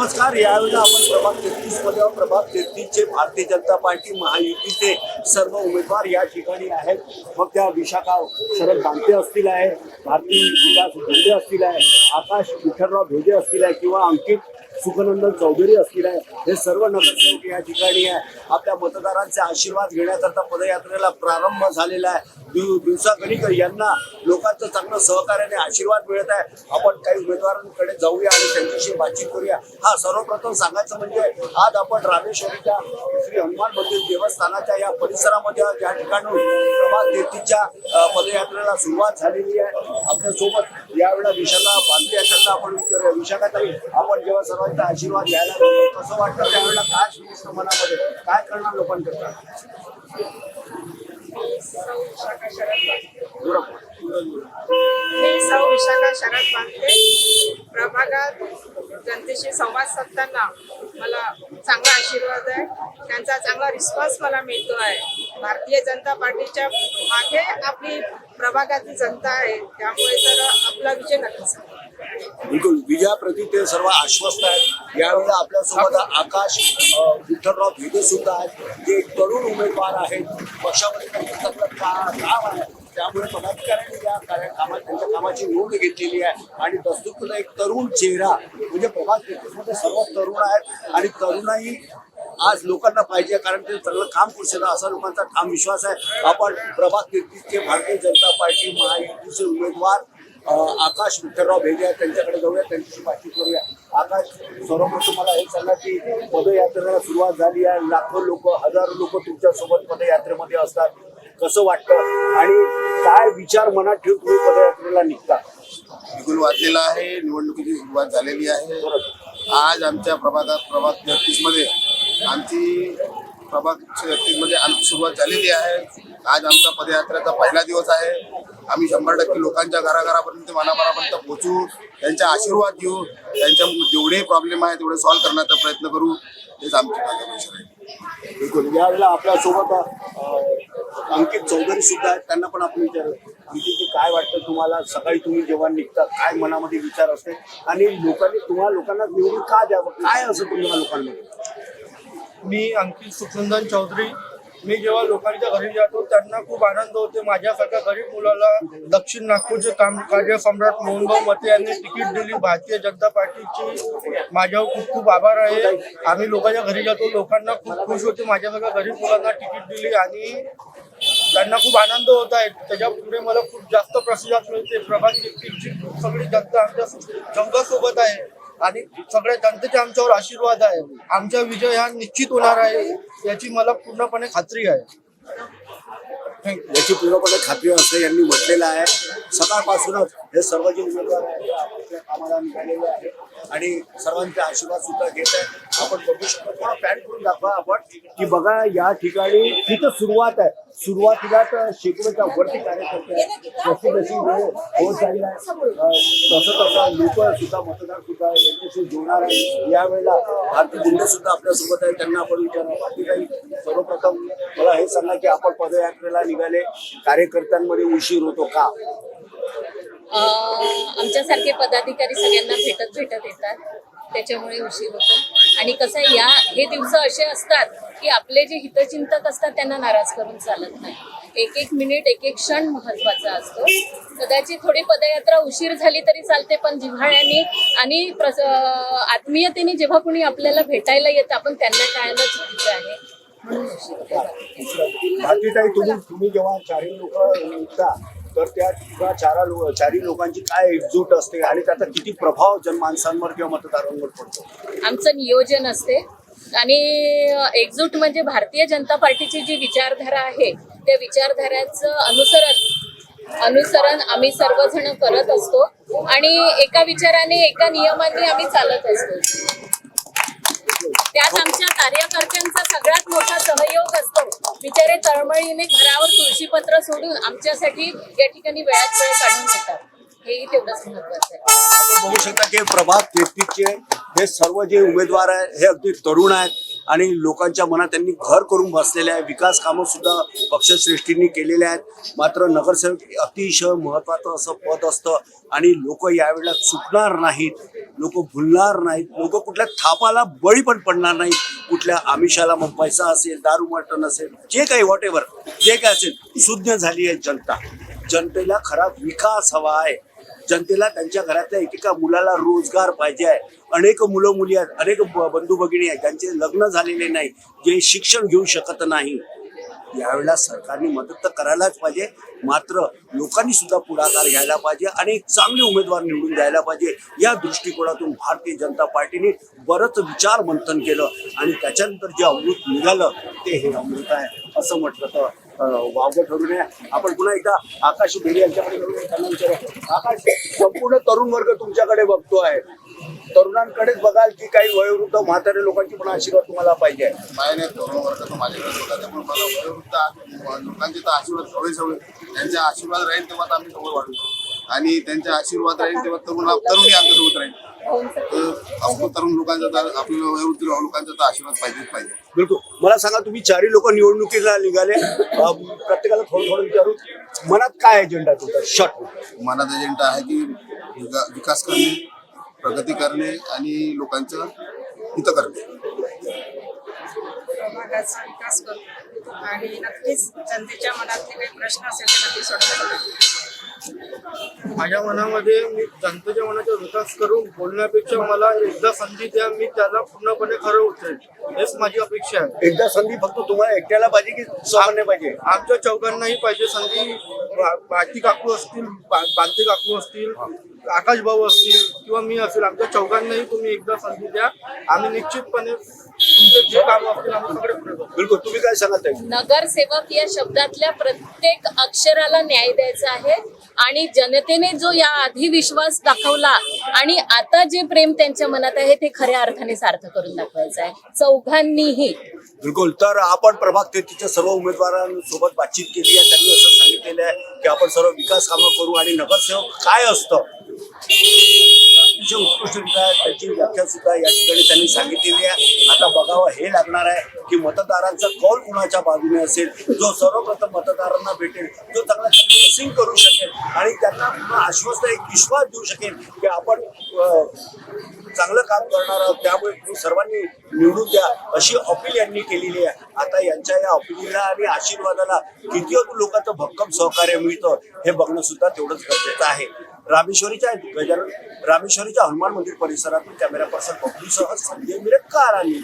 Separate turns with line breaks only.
नमस्कार. यावेळेला आपण प्रभाग 33 मध्ये प्रभाग 33 चे भारतीय जनता पार्टी महायुतीचे सर्व उमेदवार या ठिकाणी आहेत. मग त्या विशाखा शरद बांते असतील आहे, भारतीय विकास भेंडे असतील आहे, आकाश विठ्ठलराव भेजे असतील आहे किंवा अंकित सुखनंदन चौधरी असतील आहे, हे सर्व नगरसेवक या ठिकाणी आहे. आपल्या मतदारांचे आशीर्वाद घेण्याकरता पदयात्रेला प्रारंभ झालेला आहे. दिवसागणिक यांना लोकांचं चांगलं सहकार्याने आशीर्वाद मिळत आहे. आपण काही उमेदवारांकडे जाऊया आणि त्यांच्याशी बातचीत करूया. हा, सर्वप्रथम सांगायचं म्हणजे आज आपण रामेश्वरीच्या श्री हनुमान मंदिर देवस्थानाच्या या परिसरामध्ये ज्या ठिकाणी प्रभाग 33च्या पदयात्रेला सुरुवात झालेली आहे. आपल्यासोबत यावेळेला विशाखा बांते यांना आपण विचारूया. विशाखाताई, आपण जेव्हा सर्वांचा आशीर्वाद घ्यायला लागलो, कसं वाटतं त्यावेळेला? काय सुचतं मनामध्ये, काय करणार लोकांकरता?
मी सौ विशाखा शरद बांते. प्रभागात जनतेशी संवाद साधताना मला चांगला आशीर्वाद आहे, त्यांचा चांगला रिस्पॉन्स मला मिळतो आहे. भारतीय जनता पार्टीच्या मागे आपली प्रभागातील जनता आहे, त्यामुळे तर आपला विजय नक्कीच आहे.
बिलकुल, विजयाप्रती ते सर्व आश्वस्त आहेत. यावेळेला आपल्यासोबत आकाश विठ्ठलराव भेजे सुद्धा आहेत, जे तरुण उमेदवार आहेत. पक्षामध्ये त्यांचं चांगलं काम आहे, त्यामुळे पदाधिकाऱ्यांनी या कामात त्यांच्या कामाची नोंद घेतलेली आहे. आणि दस्तूरला एक तरुण चेहरा म्हणजे प्रभाग 33 मध्ये सर्व तरुण आहेत आणि तरुणाई आज लोकांना पाहिजे, कारण ते चांगलं काम करू शकतात असा लोकांचा ठाम विश्वास आहे. आपण प्रभाग 33 चे भारतीय जनता पार्टी महायुतीचे उमेदवार आकाश विठ्ठलराव भेजे आहेत, त्यांच्याकडे जाऊया, त्यांच्याशी बातचीत करूया. आकाश, सर्वप्रथम मला हे सांगा की पदयात्रेला सुरुवात झाली आहे. लाखो लोक, हजारो लोक तुमच्या सोबत पदयात्रेमध्ये असतात. कसं वाटतं आणि काय विचार मनात ठेवून तुम्ही पदयात्रेला निघता?
बिगुल वाजलेला आहे, निवडणुकीची सुरुवात झालेली आहे. आज आमच्या प्रभाग 33 मध्ये आमची सुरुवात झालेली आहे. आज आमचा पदयात्रेचा पहिला दिवस आहे. आम्ही 100% लोकांच्या घराघरापर्यंत, मनामनापर्यंत पोहोचू, त्यांचा आशीर्वाद घेऊ, त्यांच्या जेवढे प्रॉब्लेम आहे तेवढे सॉल्व्ह करण्याचा प्रयत्न करू, हेच आमची मार्गदर्शन आहे.
बिलकुल. यावेळेला आपल्यासोबत अंकित चौधरी सुद्धा आहेत, त्यांना पण आपण विचारू. अंकित, काय वाटतं तुम्हाला? सकाळी तुम्ही जेव्हा निघता काय मनामध्ये विचार असते आणि लोकांना निवडून का द्यावं, काय असं तुम्हाला लोकांमध्ये?
मी अंकित सुखनंदन चौधरी. मी जेव्हा लोकांच्या घरी जातो त्यांना खूप आनंद होते. माझ्यासारख्या गरीब मुलाला दक्षिण नागपूरचे कार्य सम्राट मोहनभाऊ मते यांनी तिकीट दिली. भारतीय जनता पार्टीची माझ्यावर खूप खूप आभार आहे. आम्ही लोकांच्या घरी जातो, लोकांना खूप खुश होते. माझ्यासारख्या गरीब मुलांना तिकीट दिली आणि त्यांना खूप आनंद होत आहे. त्याच्या पुढे मला खूप जास्त प्रतिसाद मिळते. प्रभाग 33ची सगळी जनता आमच्या जनतासोबत आहे आणि सगळ्या जनतेचा आमच्यावर आशीर्वाद आहे. आमचा विजय हा निश्चित होणार आहे, याची मला पूर्णपणे खात्री आहे.
याची पूर्णपणे खात्री असं यांनी म्हटलेलं आहे. सकाळपासूनच हे सर्व जे उमेदवार आहेत आपल्या कामाला निघालेले आहेत आणि सर्वांचे आशीर्वाद सुद्धा घेत आहेत. आपण बघू शकतो, थोडा पॅन करून दाखवा आपण की बघा या ठिकाणी तिथं सुरुवात आहे. सुरुवातीला तर शेकडोच्या वरती कार्यकर्ते आहेत. जशी जशी वेळ होत झाली आहे तसं लोक सुद्धा, मतदार सुद्धा यांच्याशी जोडणार आहे. यावेळेला भारतीय गुंडे सुद्धा आपल्यासोबत आहे, त्यांना आपण विचारणार. बाकी काही, सर्वप्रथम मला हे सांगा की आपण पदयात्रेला निघाले, कार्यकर्त्यांमध्ये उशीर होतो का?
आमच्यासारखे पदाधिकारी सगळ्यांना भेटत येतात, त्याच्यामुळे उशीर होतो. आणि कसं हे दिवस असे असतात की आपले जे हितचिंतक असतात त्यांना नाराज करून चालत नाही. एक एक मिनिट, एक एक क्षण महत्वाचा असतो. कदाचित थोडी पदयात्रा उशीर झाली तरी चालते, पण जिव्हाळ्याने आणि आत्मीयतेने जेव्हा कोणी आपल्याला भेटायला येतं आपण त्यांना टाळणं चुकीचं आहे, म्हणून उशीर होतो.
भारतीताई, तुम्ही जेव्हा चारही लोक निघता तर त्या चारही लोकांची काय एकजूट असते आणि त्याचा किती प्रभाव जनमानसांवर किंवा मतदारांवर पडतो?
आमचं नियोजन असते आणि एकजूट म्हणजे भारतीय जनता पार्टीची जी विचारधारा आहे त्या विचारधाराचं अनुसरण आम्ही सर्वजण करत असतो आणि एका विचाराने, एका नियमाने आम्ही चालत असतो. त्यात आमच्या कार्यकर्त्यांचा सगळ्यात मोठा सहयोग असतो. बिचारे तळमळीने घरावर तुळशीपत्र सोडून आमच्यासाठी या ठिकाणी वेळात वेळ काढून येतात, हेही तेवढंच महत्वाचं आहे.
आपण बघू शकता की प्रभाग 33चे हे सर्व जे उमेदवार आहेत हे अगदी तरुण आहेत आणि लोकांच्या मनात त्यांनी घर करून बसलेले आहे. विकास कामं सुद्धा पक्षश्रेष्ठींनी केलेले आहेत. मात्र नगरसेवक अतिशय महत्वाचं असं पद असतं आणि लोक यावेळेला चुकणार नाहीत, लोक भुलणार नाहीत, लोक कुठल्या थापाला बळी पण पडणार नाहीत. कुठल्या आमिषाला, मग पैसा असेल, दारू मटण असेल, जे काही व्हॉट एव्हर जे काय असेल, सुज्ञ झाली आहे जनता. जनतेला खरा विकास हवा आहे. जनतेला त्यांच्या घरातल्या एकेका मुलाला रोजगार पाहिजे आहे. अनेक मुलं मुली आहेत, अनेक बंधू भगिनी आहेत ज्यांचे लग्न झालेले नाही, जे शिक्षण घेऊ शकत नाही. यावेळेला सरकारने मदत तर करायलाच पाहिजे, मात्र लोकांनी सुद्धा पुढाकार घ्यायला पाहिजे आणि एक चांगले उमेदवार निवडून द्यायला पाहिजे. या दृष्टिकोनातून भारतीय जनता पार्टीने बरंच विचार मंथन केलं आणि त्याच्यानंतर जे अमृत निघालं ते हे अमृत आहे असं म्हटलं तर वावगं ठरू नये. आपण पुन्हा एकदा आकाश बेरी यांच्याकडे त्यांना विचारूया. आकाश, संपूर्ण तरुण वर्ग तुमच्याकडे बघतो आहे, तरुणांकडेच बघाल की काही वयोवृद्ध म्हातारे लोकांची पण आशीर्वाद तुम्हाला पाहिजे?
नाही नाही, तरुण वर्ग तर माझ्याकडे होता, त्यामुळे मला वयोवृद्ध लोकांचे तर आशीर्वाद सवय त्यांचा आशीर्वाद राहील तेव्हा आम्ही सवय वाढू आणि त्यांचा आशीर्वाद राहील तेव्हा तरुणी आमच्यासोबत राहील. तरुण लोकांचा तर आपल्याला वयोवृद्ध लोकांचा तर आशीर्वाद पाहिजे.
बिलकुल. मला सांगा, तुम्ही चारही लोक निवडणुकीला निघाले, प्रत्येकाला थोडं थोडं विचारू, मनात काय एजेंडा तुमचा? शॉर्ट
मनात एजेंडा आहे की विकास करणे, प्रगती करणे आणि लोकांचं हित करणे.
प्रभागाचा विकास करू आणि नक्कीच जनतेच्या मनातले काही प्रश्न असेल तर नक्की सोडवले.
माझ्या मनामध्ये मी जनतेच्या मनाचा विकास करून बोलण्यापेक्षा मला एकदा संधी द्या, मी त्याला पूर्णपणे खरं उतरेल, हेच माझी अपेक्षा आहे.
एकदा संधी फक्त तुम्हाला एकट्याला पाहिजे की सर्वांना पाहिजे?
आमच्या चौघांनाही पाहिजे संधी. भारती काकू असतील, बांते काकू असतील, आकाश भाऊ असतील किंवा मी असेल, आमच्या चौघांनाही तुम्ही एकदा संधी द्या. आम्ही निश्चितपणे तुमचे जे काम असतील आम्ही सगळे पुढे करू.
बिलकुल. तुम्ही काय सांगाल ताई?
नगरसेवक या शब्दातल्या प्रत्येक अक्षराला न्याय द्यायचा आहे आणि जनतेने जो या आधी विश्वास दाखवला आणि आता जे प्रेम त्यांच्या मनात आहे ते खऱ्या अर्थाने सार्थ करून दाखवायचं आहे चौघांनीही.
बिलकुल. तर आपण प्रभाग 33च्या सर्व उमेदवारांसोबत बातचीत केली आहे. त्यांनी असं सांगितलेलं आहे की आपण सर्व विकास कामं करू आणि नगरसेवक काय असतं अतिशय उत्कृष्टरित्या त्याची व्याख्या सुद्धा या ठिकाणी त्यांनी सांगितलेली आहे. आता बघावं हे लागणार आहे की मतदारांचा कौल कुणाच्या बाजूने असेल, जो सर्वप्रथम मतदारांना भेटेल, जो चांगला कन्व्हिन्सिंग करू शकेल आणि त्यांना पुन्हा आश्वस्त एक विश्वास देऊ शकेल की आपण चांगलं काम करणार आहोत, त्यामुळे तुम्ही सर्वांनी निवडून द्या अशी अपील यांनी केलेली आहे. आता यांच्या या अपीलीला आणि आशीर्वादाला किती लोकांचं भक्कम सहकार्य मिळतं हे बघणं सुद्धा तेवढंच गरजेचं आहे. रामेश्वरीच्या हनुमान मंदिर परिसरातून कॅमेरा पर्सन बबलूसह संजय मिरटकर आणि